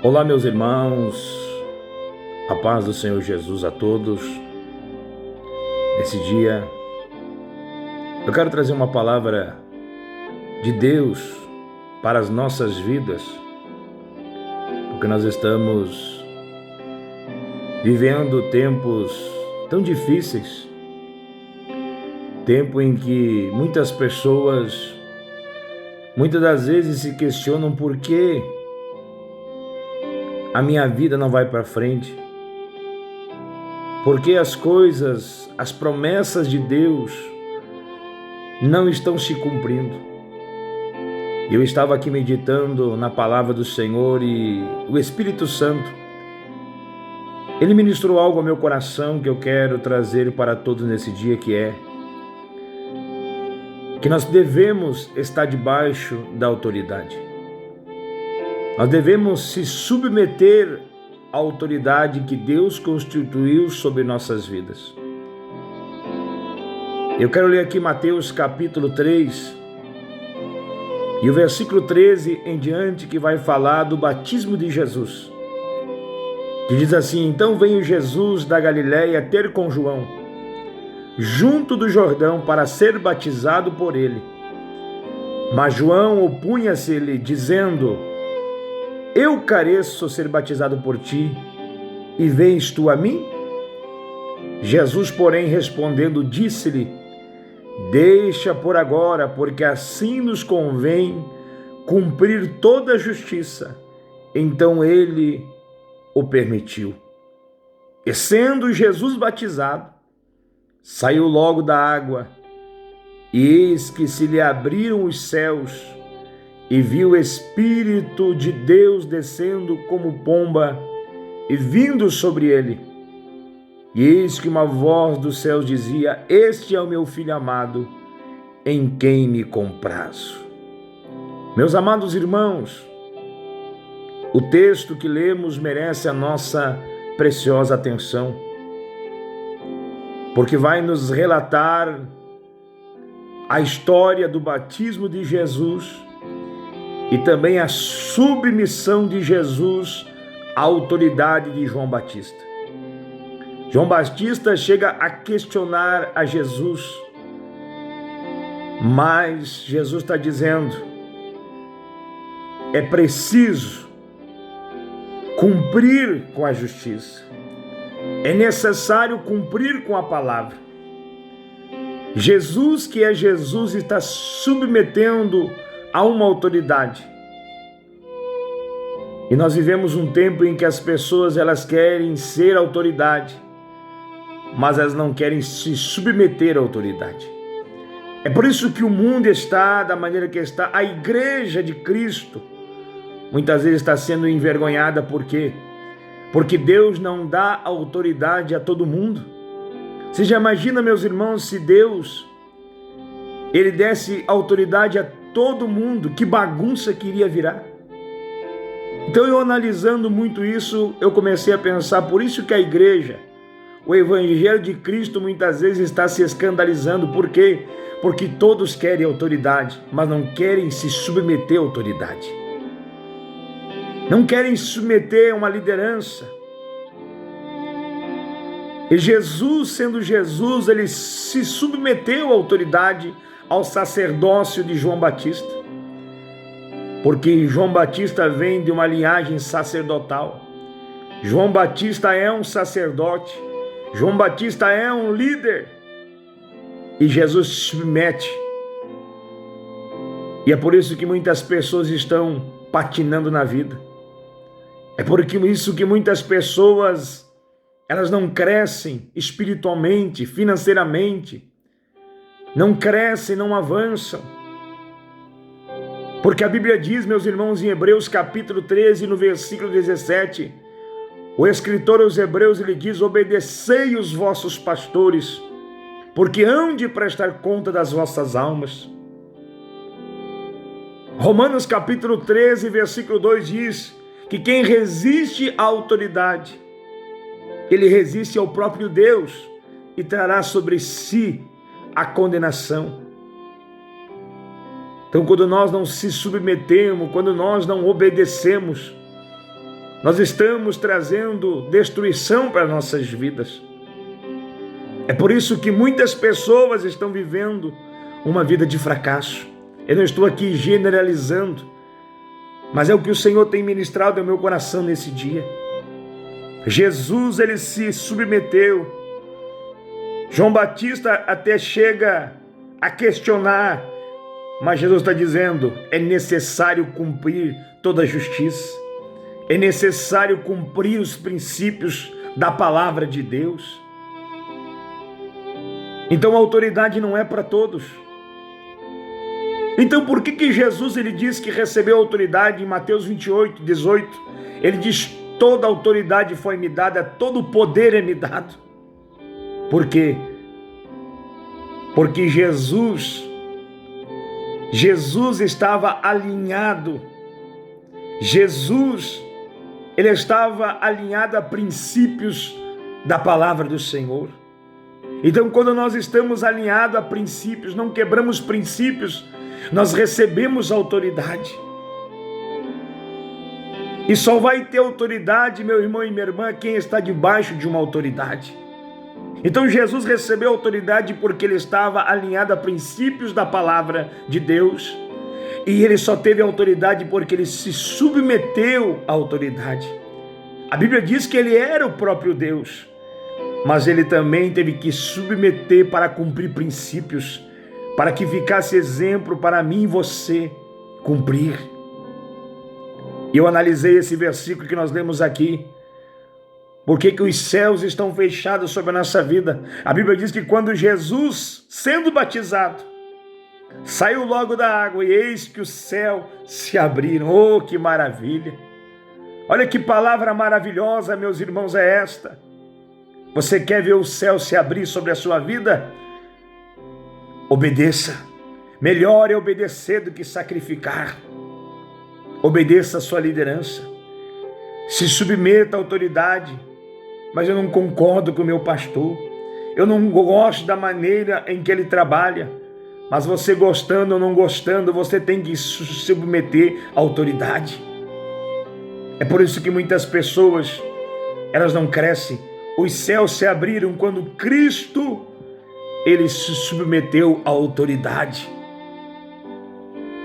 Olá, meus irmãos, a paz do Senhor Jesus a todos. Nesse dia, eu quero trazer uma palavra de Deus para as nossas vidas, porque nós estamos vivendo tempos tão difíceis, tempo em que muitas pessoas, muitas das vezes se questionam por que a minha vida não vai para frente, porque as coisas, as promessas de Deus não estão se cumprindo. Eu estava aqui meditando na palavra do Senhor e o Espírito Santo, Ele ministrou algo ao meu coração que eu quero trazer para todos nesse dia, que é que nós devemos estar debaixo da autoridade. Nós devemos se submeter à autoridade que Deus constituiu sobre nossas vidas. Eu quero ler aqui Mateus capítulo 3 e o versículo 13 em diante, que vai falar do batismo de Jesus. Que diz assim: Então veio Jesus da Galiléia ter com João, junto do Jordão, para ser batizado por ele. Mas João opunha-se-lhe, dizendo: Eu careço ser batizado por ti, e vens tu a mim? Jesus, porém, respondendo, disse-lhe: Deixa por agora, porque assim nos convém cumprir toda a justiça. Então ele o permitiu. E sendo Jesus batizado, saiu logo da água, e eis que se lhe abriram os céus, e viu o Espírito de Deus descendo como pomba e vindo sobre ele. E eis que uma voz dos céus dizia: Este é o meu Filho amado, em quem me comprazo. Meus amados irmãos, o texto que lemos merece a nossa preciosa atenção, porque vai nos relatar a história do batismo de Jesus e também a submissão de Jesus à autoridade de João Batista. João Batista chega a questionar a Jesus, mas Jesus está dizendo: é preciso cumprir com a justiça, é necessário cumprir com a palavra. Jesus, que é Jesus, está submetendo a uma autoridade. E nós vivemos um tempo em que as pessoas elas querem ser autoridade, mas elas não querem se submeter à autoridade. É por isso que o mundo está da maneira que está. A igreja de Cristo muitas vezes está sendo envergonhada. Por quê? Porque Deus não dá autoridade a todo mundo. Você já imagina, meus irmãos, se Deus Ele desse autoridade a todo mundo, que bagunça que iria virar? Então, eu analisando muito isso, eu comecei a pensar, por isso que a igreja, o evangelho de Cristo muitas vezes está se escandalizando. Por quê? Porque todos querem autoridade, mas não querem se submeter à autoridade. Não querem se submeter a uma liderança. E Jesus, sendo Jesus, ele se submeteu à autoridade, ao sacerdócio de João Batista, porque João Batista vem de uma linhagem sacerdotal. João Batista é um sacerdote, João Batista é um líder, e Jesus se submete. E é por isso que muitas pessoas estão patinando na vida. É por isso que muitas pessoas elas não crescem espiritualmente, financeiramente, não crescem, não avançam. Porque a Bíblia diz, meus irmãos, em Hebreus capítulo 13, no versículo 17, o escritor aos Hebreus, ele diz: obedecei os vossos pastores, porque hão de prestar conta das vossas almas. Romanos capítulo 13, versículo 2 diz que quem resiste à autoridade, ele resiste ao próprio Deus e trará sobre si a condenação. Então, quando nós não se submetemos, quando nós não obedecemos, nós estamos trazendo destruição para nossas vidas. É por isso que muitas pessoas estão vivendo uma vida de fracasso. Eu não estou aqui generalizando, mas é o que o Senhor tem ministrado ao meu coração nesse dia. Jesus, ele se submeteu. João Batista até chega a questionar, mas Jesus está dizendo, é necessário cumprir toda a justiça. É necessário cumprir os princípios da palavra de Deus. Então a autoridade não é para todos. Então por que Jesus ele diz que recebeu autoridade em Mateus 28, 18? Ele diz, toda autoridade foi me dada, todo o poder é me dado. Por quê? Porque Jesus estava alinhado. Jesus, ele estava alinhado a princípios da palavra do Senhor. Então, quando nós estamos alinhados a princípios, não quebramos princípios, nós recebemos autoridade. E só vai ter autoridade, meu irmão e minha irmã, quem está debaixo de uma autoridade. Então Jesus recebeu autoridade porque ele estava alinhado a princípios da palavra de Deus. E ele só teve autoridade porque ele se submeteu à autoridade. A Bíblia diz que ele era o próprio Deus, mas ele também teve que submeter para cumprir princípios, para que ficasse exemplo para mim e você cumprir. E eu analisei esse versículo que nós lemos aqui. Por que os céus estão fechados sobre a nossa vida? A Bíblia diz que quando Jesus, sendo batizado, saiu logo da água e eis que o céu se abriram. Oh, que maravilha! Olha que palavra maravilhosa, meus irmãos, é esta. Você quer ver o céu se abrir sobre a sua vida? Obedeça. Melhor é obedecer do que sacrificar. Obedeça a sua liderança. Se submeta à autoridade. Mas eu não concordo com o meu pastor. Eu não gosto da maneira em que ele trabalha. Mas você gostando ou não gostando, você tem que se submeter à autoridade. É por isso que muitas pessoas, elas não crescem. Os céus se abriram quando Cristo, ele se submeteu à autoridade.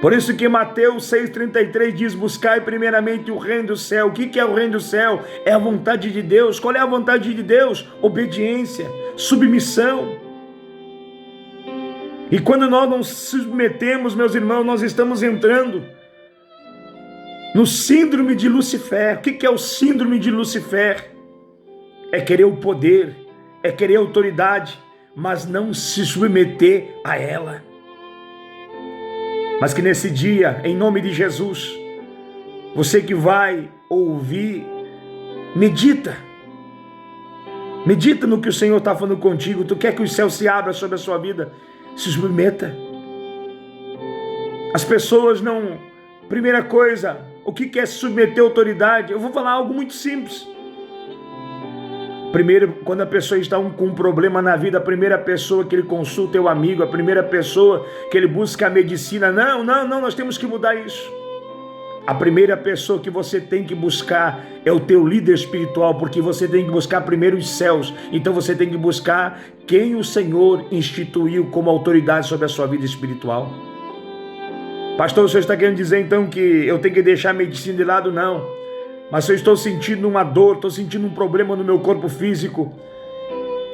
Por isso que Mateus 6,33 diz, buscai primeiramente o reino do céu. O que é o reino do céu? É a vontade de Deus. Qual é a vontade de Deus? Obediência, submissão. E quando nós não submetemos, meus irmãos, nós estamos entrando no síndrome de Lucifer. O que é o síndrome de Lucifer? É querer o poder, é querer a autoridade, mas não se submeter a ela. Mas que nesse dia, em nome de Jesus, você que vai ouvir, medita no que o Senhor está falando contigo. Tu quer que o céu se abra sobre a sua vida? Se submeta. As pessoas não... Primeira coisa, o que é submeter a autoridade? Eu vou falar algo muito simples. Primeiro, quando a pessoa está com um problema na vida, a primeira pessoa que ele consulta é o amigo, a primeira pessoa que ele busca a medicina. Não, nós temos que mudar isso. A primeira pessoa que você tem que buscar é o teu líder espiritual, porque você tem que buscar primeiro os céus. Então você tem que buscar quem o Senhor instituiu como autoridade sobre a sua vida espiritual. Pastor, o senhor está querendo dizer então que eu tenho que deixar a medicina de lado? Não. Mas se eu estou sentindo uma dor, estou sentindo um problema no meu corpo físico,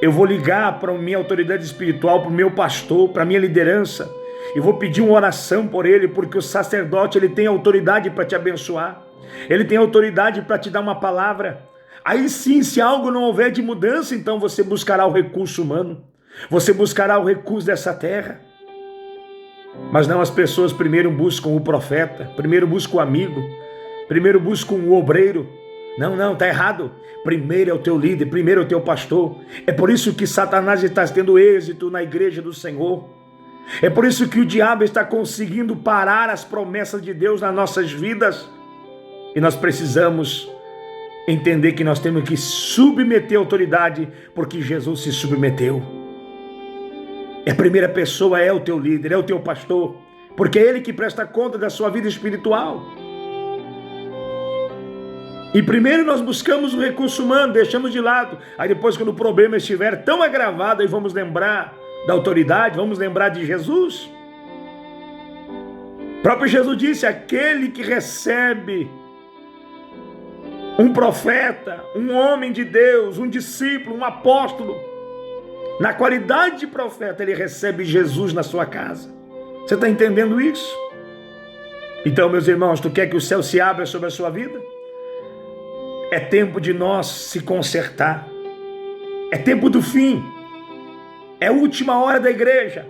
eu vou ligar para a minha autoridade espiritual, para o meu pastor, para a minha liderança, e vou pedir uma oração por ele, porque o sacerdote ele tem autoridade para te abençoar, ele tem autoridade para te dar uma palavra. Aí sim, se algo não houver de mudança, então você buscará o recurso humano, você buscará o recurso dessa terra. Mas não, as pessoas primeiro buscam o profeta, primeiro buscam o amigo, primeiro buscam o obreiro. Não, está errado. Primeiro é o teu líder, primeiro é o teu pastor. É por isso que Satanás está tendo êxito na igreja do Senhor. É por isso que o diabo está conseguindo parar as promessas de Deus nas nossas vidas. E nós precisamos entender que nós temos que submeter a autoridade, porque Jesus se submeteu. A primeira pessoa é o teu líder, é o teu pastor, porque é ele que presta conta da sua vida espiritual. E primeiro nós buscamos o recurso humano, deixamos de lado. Aí depois, quando o problema estiver tão agravado, aí vamos lembrar da autoridade, vamos lembrar de Jesus. O próprio Jesus disse: aquele que recebe um profeta, um homem de Deus, um discípulo, um apóstolo, na qualidade de profeta, ele recebe Jesus na sua casa. Você está entendendo isso? Então, meus irmãos, tu quer que o céu se abra sobre a sua vida? É tempo de nós se consertar. É tempo do fim. É a última hora da igreja.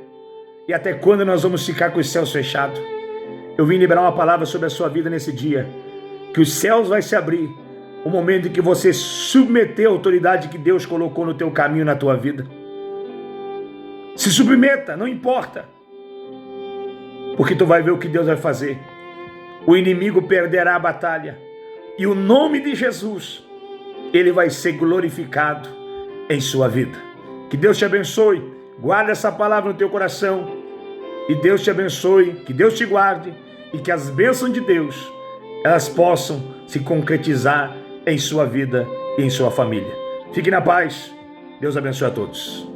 E até quando nós vamos ficar com os céus fechados? Eu vim liberar uma palavra sobre a sua vida nesse dia. Que os céus vai se abrir. O momento em que você submeter a autoridade que Deus colocou no teu caminho, na tua vida. Se submeta, não importa. Porque tu vai ver o que Deus vai fazer. O inimigo perderá a batalha. E o nome de Jesus, ele vai ser glorificado em sua vida. Que Deus te abençoe. Guarda essa palavra no teu coração. E Deus te abençoe. Que Deus te guarde. E que as bênçãos de Deus, elas possam se concretizar em sua vida e em sua família. Fique na paz. Deus abençoe a todos.